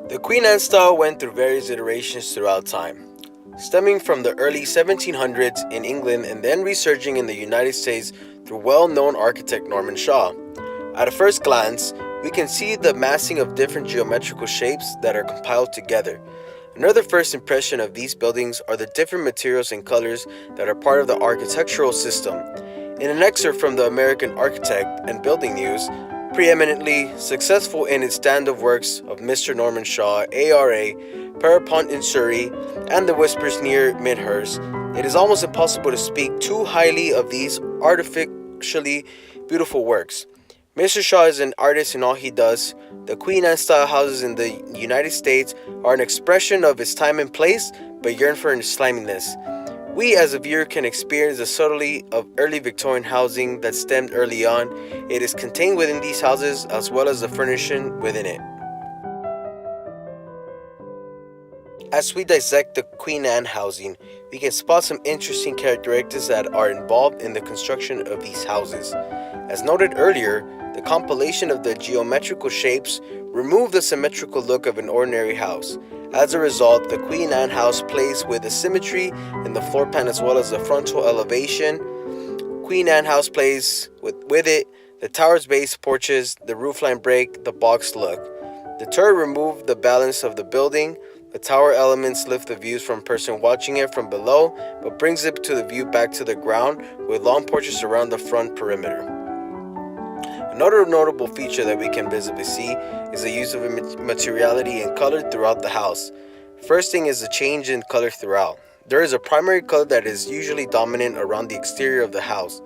The Queen Anne style went through various iterations throughout time, stemming from the early 1700s in England and then resurging in the United States through well-known architect Norman Shaw. At a first glance, we can see the massing of different geometrical shapes that are compiled together. Another first impression of these buildings are the different materials and colors that are part of the architectural system. In an excerpt from the American Architect and Building News, preeminently successful in its stand-up works of Mr. Norman Shaw, ARA, Pierrepont in Surrey, and The Whispers near Midhurst, it is almost impossible to speak too highly of these artificially beautiful works. Mr. Shaw is an artist in all he does. The Queen Anne style houses in the United States are an expression of its time and place, but yearn for its sliminess. We as a viewer can experience the subtlety of early Victorian housing that stemmed early on. It is contained within these houses as well as the furnishing within it. As we dissect the Queen Anne housing, we can spot some interesting characteristics that are involved in the construction of these houses. As noted earlier, the compilation of the geometrical shapes remove the symmetrical look of an ordinary house. As a result, the Queen Anne house plays with the symmetry in the floor plan as well as the frontal elevation. Queen Anne house plays with it, the tower's base, porches, the roofline break, the box look. The turret remove the balance of the building. The tower elements lift the views from a person watching it from below, but brings it to the view back to the ground with long porches around the front perimeter. Another notable feature that we can visibly see is the use of materiality and color throughout the house. First thing is the change in color throughout. There is a primary color that is usually dominant around the exterior of the house.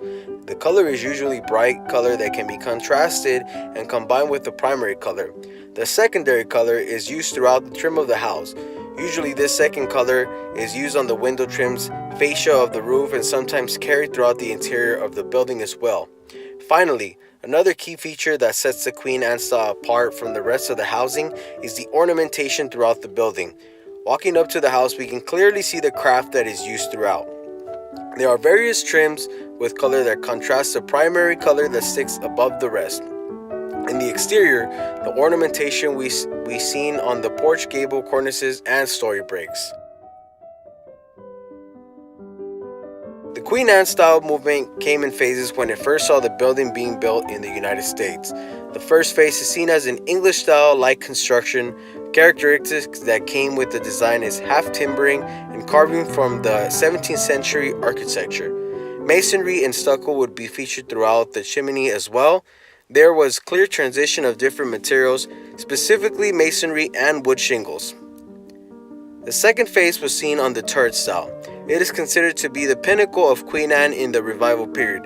The color is usually bright color that can be contrasted and combined with the primary color. The secondary color is used throughout the trim of the house. Usually this second color is used on the window trims, fascia of the roof, and sometimes carried throughout the interior of the building as well. Finally, another key feature that sets the Queen Anne style apart from the rest of the housing is the ornamentation throughout the building. Walking up to the house, we can clearly see the craft that is used throughout. There are various trims with color that contrast the primary color that sticks above the rest. In the exterior, the ornamentation we seen on the porch gable, cornices, and story breaks. The Queen Anne style movement came in phases when it first saw the building being built in the United States. The first phase is seen as an English style light construction. Characteristics that came with the design is half timbering and carving from the 17th century architecture. Masonry and stucco would be featured throughout the chimney as well. There was clear transition of different materials, specifically masonry and wood shingles. The second phase was seen on the turret style. It is considered to be the pinnacle of Queen Anne in the Revival period.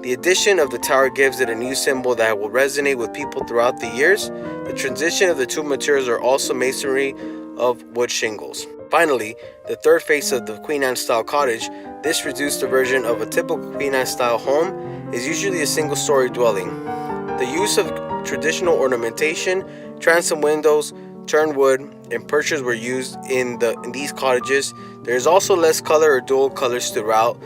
The addition of the tower gives it a new symbol that will resonate with people throughout the years. The transition of the two materials are also masonry of wood shingles. Finally, the third phase of the Queen Anne style cottage, this reduced version of a typical Queen Anne style home, is usually a single-story dwelling. The use of traditional ornamentation, transom windows, turned wood, and perches were used in these cottages. There is also less color or dual colors throughout.